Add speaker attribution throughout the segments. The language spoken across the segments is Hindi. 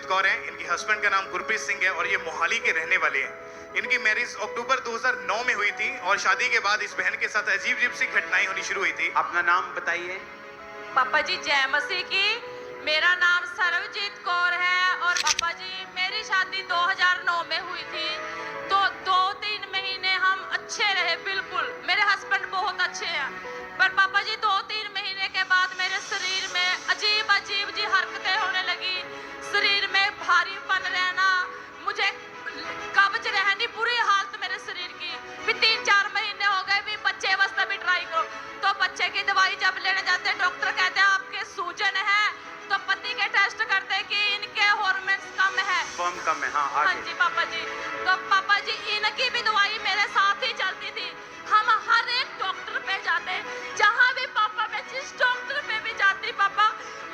Speaker 1: कौर हैं, इनके हस्बैंड का नाम गुरप्रीत सिंह है और ये मोहाली के रहने वाले हैं। इनकी मैरिज अक्टूबर 2009 में हुई थी और शादी के बाद इस बहन के साथ अजीब अजीब सी घटनाएं होनी शुरू हुई थी।
Speaker 2: अपना नाम बताइए।
Speaker 3: पापा जी जय मसीह की। मेरा नाम सर्वजीत कौर है और पापा जी मेरी शादी 2009 में हुई थी। तो 2-3 महीने हम अच्छे रहे, बिल्कुल मेरे हस्बैंड बहुत अच्छे हैं, पर पापा जी 2-3 महीने के बाद मेरे शरीर में अजीब अजीब जी हरकतें होने लगी। शरीर में भारीपन रहना, मुझे कब्ज रहनी, बुरी हालत मेरे शरीर की। फिर 3-4 महीने हो गए, भी बच्चे वास्ते भी ट्राई करो, तो बच्चे की दवाई जब लेने जाते हैं डॉक्टर कहते हैं आपके सूजन है, तो पति के टेस्ट करते हैं कि इनके हार्मोन्स कम है,
Speaker 2: फॉर्म कम है। हाँ
Speaker 3: हाँ
Speaker 2: आगे।
Speaker 3: जी पापा जी। तो पापा जी इनकी भी दवाई मेरे साथ ही चलती थी। हम हर एक डॉक्टर पे जाते, जहाँ भी पापा मैं जिस डॉक्टर पे भी जाती पापा,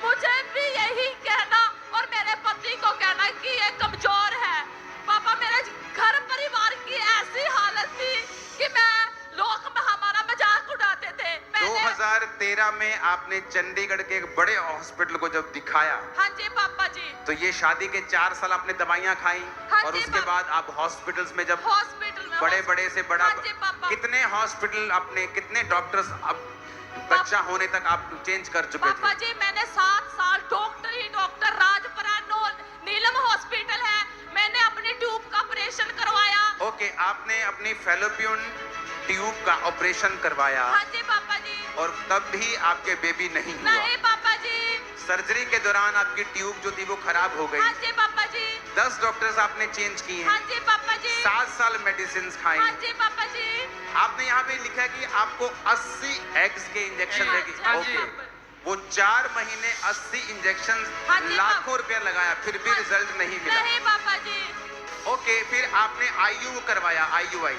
Speaker 3: मुझे भी यही कहना और मेरे पति को कहना कि ये कमजोर है। पापा मेरे घर परिवार की ऐसी हालत थी कि मैं लोग हमारा मजाक उड़ाते थे।
Speaker 2: 2013 में आपने चंडीगढ़ के एक बड़े हॉस्पिटल को जब दिखाया,
Speaker 3: हाँ जी पापा जी।
Speaker 2: तो ये शादी के 4 साल आपने दवाइयाँ खाई,
Speaker 3: हाँ
Speaker 2: और
Speaker 3: जी,
Speaker 2: उसके बाद आप हॉस्पिटल्स में जब
Speaker 3: हॉस्पिटल में
Speaker 2: बड़े से बड़ा,
Speaker 3: हाँ जी पापा।
Speaker 2: कितने हॉस्पिटल आपने, कितने डॉक्टर्स अब बच्चा होने तक आप चेंज कर चुके
Speaker 3: पापा
Speaker 2: थे?
Speaker 3: जी मैंने 7 साल डॉक्टर ही डॉक्टर, राजपुरा नीलम हॉस्पिटल है, मैंने अपनी ट्यूब का ऑपरेशन करवाया।
Speaker 2: ओके, आपने अपनी फेलोपियन ट्यूब का ऑपरेशन करवाया।
Speaker 3: हाँ जी पापा जी।
Speaker 2: और तब भी आपके बेबी नहीं हुआ।
Speaker 3: नहीं पापा जी।
Speaker 2: सर्जरी के दौरान आपकी ट्यूब जो थी वो खराब हो गई।
Speaker 3: हाँ जी पापा जी।
Speaker 2: 10 डॉक्टर्स आपने चेंज किए।
Speaker 3: हाँ जी पापा जी।
Speaker 2: 7 साल मेडिसिन खाई।
Speaker 3: हाँ जी पापा जी।
Speaker 2: आपने यहाँ पे लिखा है कि आपको 80 एग्स के इंजेक्शन
Speaker 3: हाँ
Speaker 2: लगे।
Speaker 3: जी,
Speaker 2: ओके,
Speaker 3: पापा।
Speaker 2: वो 4 महीने 80 इंजेक्शन,
Speaker 3: हाँ जी,
Speaker 2: लाखों रुपया लगाया, फिर भी
Speaker 3: हाँ,
Speaker 2: रिजल्ट नहीं मिला।
Speaker 3: नहीं पापा जी।
Speaker 2: ओके, फिर आपने आईयू करवाया, IUI,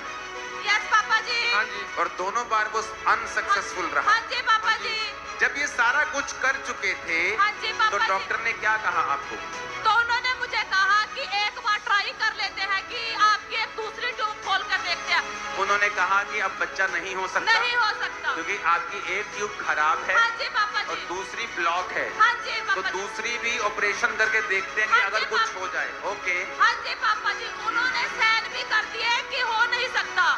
Speaker 3: यस पापा जी।
Speaker 2: हाँ जी, और दोनों बार वो अनसक्सेसफुल रहा।
Speaker 3: हाँ जी पापा जी।
Speaker 2: जब ये सारा कुछ कर चुके थे,
Speaker 3: हाँ जी पापा
Speaker 2: तो
Speaker 3: जी।
Speaker 2: डॉक्टर ने क्या कहा आपको?
Speaker 3: तो उन्होंने मुझे कहा कि एक बार ट्राई कर लेते हैं कि आपकी एक दूसरी ट्यूब खोल कर देखते हैं।
Speaker 2: उन्होंने कहा कि अब बच्चा नहीं हो सकता,
Speaker 3: नहीं हो सकता,
Speaker 2: क्योंकि आपकी एक ट्यूब खराब है।
Speaker 3: हाँ जी पापा
Speaker 2: और
Speaker 3: जी।
Speaker 2: दूसरी ब्लॉक है।
Speaker 3: हाँ जी
Speaker 2: तो
Speaker 3: पापा जी।
Speaker 2: दूसरी भी ऑपरेशन करके देखते हैं कि
Speaker 3: हाँ
Speaker 2: अगर
Speaker 3: जी,
Speaker 2: कुछ हो जाए। ओके,
Speaker 3: हाँ जी पापा जी। उन्होंने साइन भी कर दिए कि हो नहीं सकता।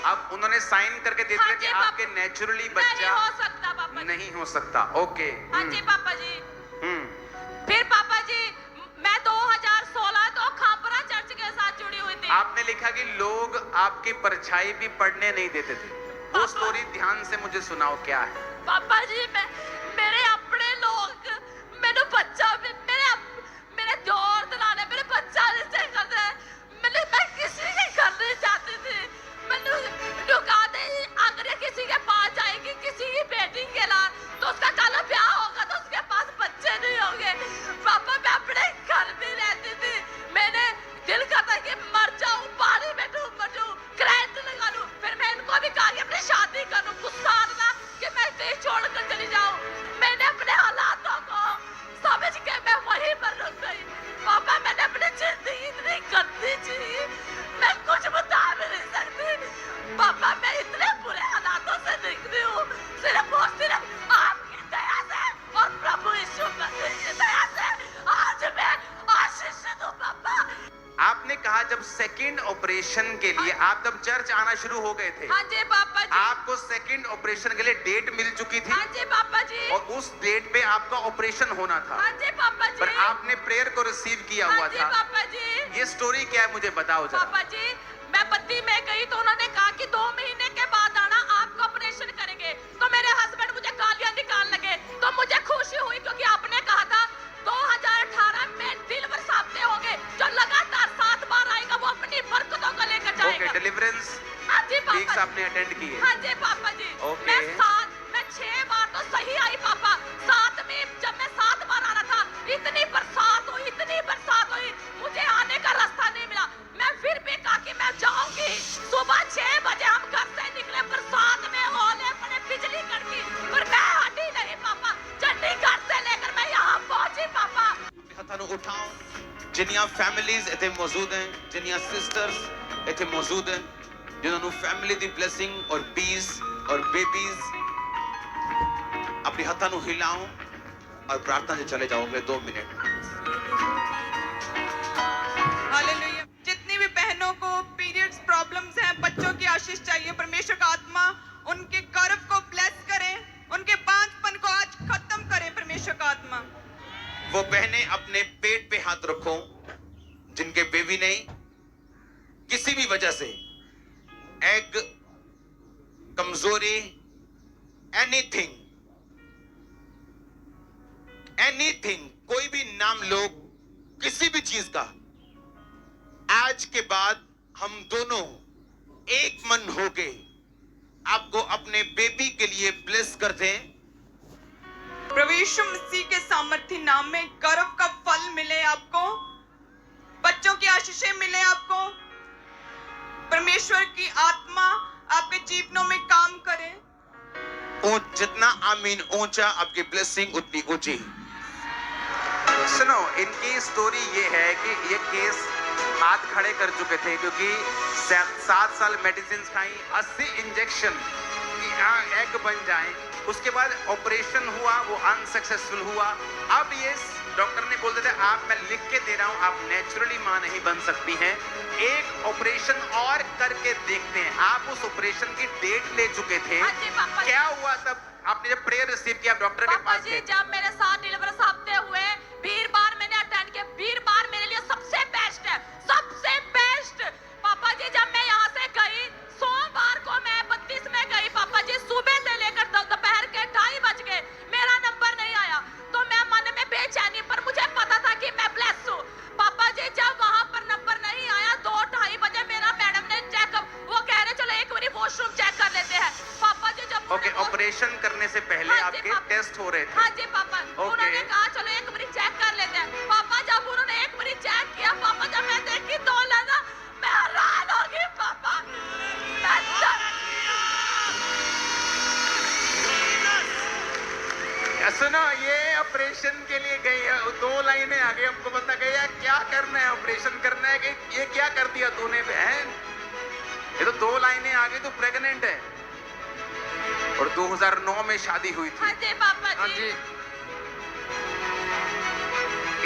Speaker 2: अब उन्होंने साइन करके दे
Speaker 3: हाँ
Speaker 2: दिया
Speaker 3: जी,
Speaker 2: कि
Speaker 3: पापा।
Speaker 2: आपके नेचुरली
Speaker 3: नहीं
Speaker 2: बच्चा
Speaker 3: हो सकता पापा जी।
Speaker 2: नहीं हो सकता। ओके,
Speaker 3: हाँ जी पापा जी।
Speaker 2: हम्म।
Speaker 3: फिर पापा जी मैं 2016 तो खापरा चर्च के साथ जुड़ी हुई थी।
Speaker 2: आपने लिखा कि लोग आपकी परछाई भी पढ़ने नहीं देते थे। वो
Speaker 3: पापा।
Speaker 2: स्टोरी ध्यान से मुझे सुनाओ, क्या है?
Speaker 3: पापा जी मेरे अपने लोग मेरे बच्चा भी मेरे जोर दिलाने मेरे बच्चा नहीं करते। मैं किसी के घर नहीं जाती थी। मैंने कहते अगर ये किसी के पास जाएगी किसी की बेटी के लाल, तो उसका कल ब्याह होगा तो उसके पास बच्चे नहीं होंगे। पापा मैं अपने घर भी रहती थी। मैंने दिल करता कि मर जाऊं, पानी में डूब मर जाऊं, करंट लगा लूं। फिर मैं इनको भी कहा कि अपनी शादी करूं, गुस्सा आना कि मैं इसे छोड़कर चली जाऊं। मैंने अपने हालातों को समझ के मैं वहीं पर रुक गई। पापा मैंने अपनी जिंदगी इतनी गंदी जी, मैं कुछ बता भी नहीं सकती। पापा मैं इतने बुरे हालातों से निकली हूँ सिर्फ और सिर्फ आपकी दया से और प्रभु यीशु मसीह की दया से आज मैं आशीषित हूँ पापा।
Speaker 2: आपने कहा जब सेकंड ऑपरेशन के लिए आप जब चर्च आना शुरू हो गए थे,
Speaker 3: हाँ जी पापा जी।
Speaker 2: आपको सेकंड ऑपरेशन के लिए डेट मिल चुकी थी,
Speaker 3: हाँ जी पापा जी।
Speaker 2: और उस डेट पे आपका ऑपरेशन होना था,
Speaker 3: हाँ जी पापा जी।
Speaker 2: पर आपने प्रेयर को रिसीव किया हुआ
Speaker 3: हाँ जी
Speaker 2: था।
Speaker 3: पापा जी।
Speaker 2: ये स्टोरी क्या है, मुझे बताओ जरा।
Speaker 3: पापा जी मैं बत्ती में गई तो उन्होंने कहा कि 2 महीने के बाद आना, आपका ऑपरेशन करेंगे। तो मेरे हस्बैंड मुझे गालियां निकाल लगे, तो मुझे खुशी हुई क्योंकि आपने कहा था 2018 में दिल बरसाते होंगे, जो लगातार 7 बार आएगा वो अपनी बरकतों को लेकर जाएगा।
Speaker 2: ओके, डिलीवरेंस
Speaker 3: हाँ जी
Speaker 2: वीक्स
Speaker 3: पापा।
Speaker 2: आपने अटेंड किए।
Speaker 3: हाँ जी पापा जी।
Speaker 2: ओके।
Speaker 3: मैं 6 बार तो सही आई पापा। 7 में जब मैं 7 बार आना था, इतनी बरसात हुई, मुझे आने का रास्ता नहीं मिला। मैं फिर भी कहा कि मैं जाऊंगी। सुबह 6 बजे हम घर से निकले, बरसात में ओले पड़े, बिजली कड़की, पर मैं हटी नहीं पापा। चंडीगढ़ से लेकर मैं यहाँ पहुंची पापा।
Speaker 2: हथां नूं उठाओ जिन्नियां फैमिलीज इत्थे मौजूद हैं, जिन्नियां सिस्टर्स इत्थे मौजूद हैं, जिन्हां नूं फैमिली दी ब्लेसिंग और पीस और बेबीज, अपने हथां नूं हिलाओ और प्रार्थना 'ਚ चले जाओगे 2 मिनट। जिनके बेबी नहीं, किसी भी वजह से एग, कमजोरी, एनीथिंग, कोई भी नाम लो, किसी भी चीज का, आज के बाद हम दोनों एक मन होके आपको अपने बेबी के लिए ब्लेस कर दें।
Speaker 4: प्रभु यीशु मसीह के सामर्थ्य नाम में गर्व का फल मिले आपको, बच्चों की आशीषें मिले आपको, परमेश्वर की आत्मा आपके जीवनों में काम करे।
Speaker 2: जितना आमीन ऊंचा, आपकी ब्लेसिंग उतनी ऊंची। सुनो, इनकी स्टोरी ये है कि ये केस हाथ खड़े कर चुके थे क्योंकि 7 साल मेडिसिन खाई, 80 इंजेक्शन कि एग बन जाए, उसके बाद ऑपरेशन हुआ, वो अनसक्सेसफुल हुआ। अब ये डॉक्टर ने बोल दिया आप, मैं लिख के दे रहा हूं, आप नेचुरली मां नहीं बन सकती हैं, एक ऑपरेशन और करके देखते हैं। आप उस ऑपरेशन की डेट ले चुके थे।
Speaker 3: हाँ जी, पापा जी।
Speaker 2: क्या हुआ तब आपने जब प्रेयर रिसीव किया डॉक्टर के
Speaker 3: पापा
Speaker 2: पास
Speaker 3: जी,
Speaker 2: गए?
Speaker 3: जब मेरे साथ डिलीवरी हफ्ते हुए, वीरवार मैंने अटेंड किया। वीरवार मेरे लिए सबसे बेस्ट है, सबसे बेस्ट। पापा जी, जब मैं यहाँ से गई, सोमवार को मैं 32 में गई पापा जी, सुबह से लेकर दोपहर के 2:30 बज गए, मेरा नंबर नहीं आया। तो मैं मन में बेचैनी, पर मुझे पता था कि मैं ब्लेस हूँ। पापा जी, जब वहाँ पर नंबर नहीं आया, 2-2:30 बजे मेरा मैडम ने चेकअप, वो कह रहे चलो एक बारी वॉशरूम चेक कर लेते हैं। पापा जी, जब
Speaker 2: ओके, ऑपरेशन करने से पहले
Speaker 3: हाँ जी,
Speaker 2: आपके
Speaker 3: पापा।
Speaker 2: टेस्ट हो रहे थे।
Speaker 3: हाँ जी पापा,
Speaker 2: ओके।
Speaker 3: उन्होंने कहा चलो एक बारी चेक कर लेते हैं। पापा, जब उन्होंने एक बारी चेक किया पापा, जब मैं देखी 2 लगा, मैं हैरान हो गई पापा।
Speaker 2: सुनो, ये ऑपरेशन के लिए गई है, 2 लाइनें आगे हमको बता गई है क्या करना है, ऑपरेशन करना है कि ये क्या कर दिया तूने बहन? ये तो 2 लाइनें आगे तो प्रेग्नेंट है और 2009 में शादी हुई थी।
Speaker 3: हाँ जी पापा
Speaker 2: हाँ
Speaker 3: जी।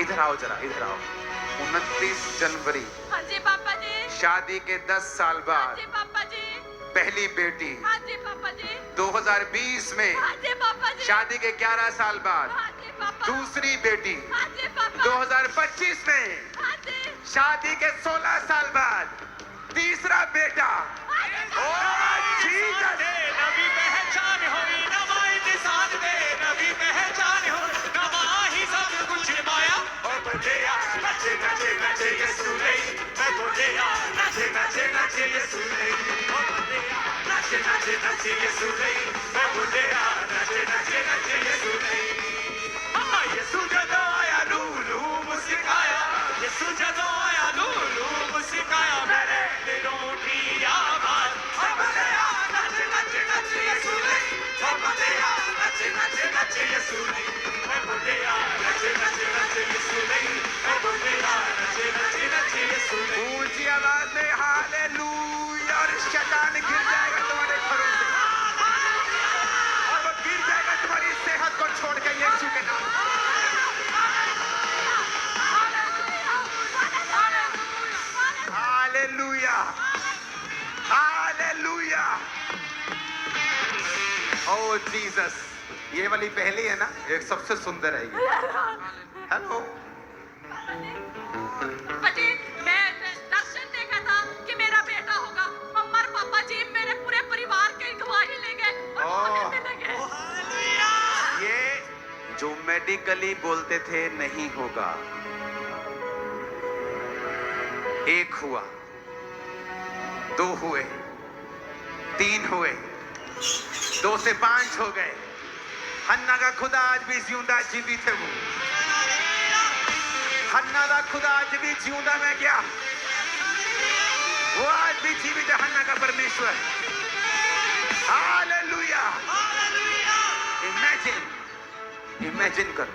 Speaker 2: इधर आओ जरा, इधर आओ। 29 जनवरी
Speaker 3: हाँ जी पापा जी।
Speaker 2: शादी के 10 साल
Speaker 3: हाँ
Speaker 2: बाद
Speaker 3: जी पापा जी।
Speaker 2: पहली बेटी।
Speaker 3: हाँ जी पापा जी।
Speaker 2: 2020 में
Speaker 3: हाँ जी पापा जी।
Speaker 2: शादी के 11 साल बाद
Speaker 3: हाँ जी पापा।
Speaker 2: दूसरी बेटी।
Speaker 3: हाँ जी पापा।
Speaker 2: 2025 में
Speaker 3: हाँ जी।
Speaker 2: शादी के 16 साल बाद तीसरा बेटा।
Speaker 5: नबी पहचान होई नवाई निशान दे, नबी पहचान हो नवाही सब कुछ माया। ओ बोलेया नचे नचे नचे यीशु नहीं, मैं बोलेया नचे नचे नचे यीशु नहीं, ओ बोलेया नचे नचे नचे यीशु नहीं, मैं बोलेया नचे नचे नचे यीशु नहीं। हाँ, यीशु जदों आया लूलू मुस्काया, यीशु जदों आया लूलू मुस्काया, मेरे दिलों की आवाज ओ बोलेया नचे नचे नचे यीशु नहीं, ओ बोलेया नचे नचे नचे यीशु नहीं, मैं बोलेया नचे नचे नचे यीशु नहीं, मैं बोलेया नचे नचे नचे यीशु नहीं।
Speaker 2: ऊंची आवाज में हालेलुया, और शैतान गिर जाएगा तुम्हारे घरों से, और वो गिर जाएगा तुम्हारी सेहत को छोड़ के यीशु के नाम। Hallelujah, hallelujah. ओ जीसस, ये वाली पहली है ना, एक सबसे सुंदर है ये। हेलो,
Speaker 3: पापा जी, मैं दर्शन देखा था कि मेरा बेटा होगा। मम्मा और पापा जी मेरे पूरे परिवार के गवाही ले गए और कहने लगे।
Speaker 2: ये जो मेडिकली बोलते थे नहीं होगा, एक हुआ, 2 हुए, 3 हुए, 2 से 5 हो गए। हन्ना का खुदा आज भी जिंदा जीवित है। वो हन्ना का खुदा आज भी जिंदा में क्या, वो आज भी जीवित है, हन्ना का परमेश्वर। हालेलुया। इमेजिन करो,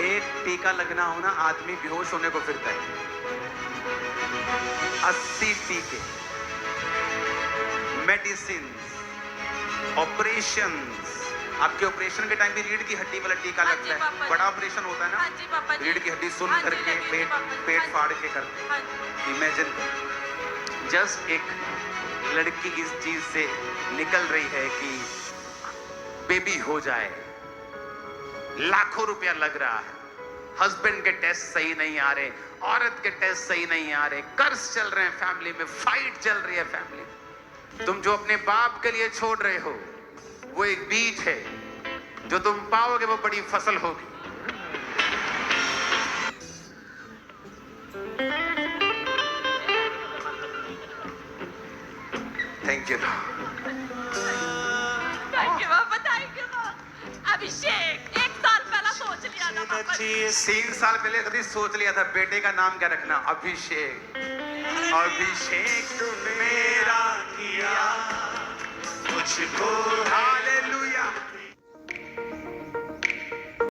Speaker 2: एक टीका लगना हो ना, आदमी बेहोश होने को फिरता है। 80 टीके, मेडिसिन, ऑपरेशंस। आपके ऑपरेशन के टाइम भी रीढ़ की हड्डी वाला टीका
Speaker 3: हाँ
Speaker 2: लगता
Speaker 3: जी,
Speaker 2: है,
Speaker 3: पापा जी।
Speaker 2: बड़ा ऑपरेशन होता है
Speaker 3: हाँ जी, पापा
Speaker 2: ना,
Speaker 3: जी।
Speaker 2: रीढ़ की हड्डी सुन
Speaker 3: हाँ जी,
Speaker 2: करके
Speaker 3: लगी थी,
Speaker 2: पेट
Speaker 3: पापा जी।
Speaker 2: पेट
Speaker 3: हाँ जी।
Speaker 2: फाड़ के करते
Speaker 3: हाँ
Speaker 2: हैं। इमेजिन करो, जस्ट एक लड़की इस चीज से निकल रही है कि बेबी हो जाए, लाखों रुपया लग रहा है, हस्बैंड के टेस्ट सही नहीं आ रहे, औरत के टेस्ट सही नहीं आ रहे, कर्ज चल रहे हैं फैमिली में, फाइट चल रही है फैमिली में। तुम जो अपने बाप के लिए छोड़ रहे हो वो एक बीज है, जो तुम पाओगे वो बड़ी फसल होगी। Thank you.
Speaker 3: थैंक यू पापा, थैंक यू पापा। अभिषेक 1 साल पहला सोच लिया था पापा ने।
Speaker 2: 3 साल पहले कभी सोच लिया था बेटे का नाम क्या रखना, अभिषेक।
Speaker 1: अभिषेक मेरा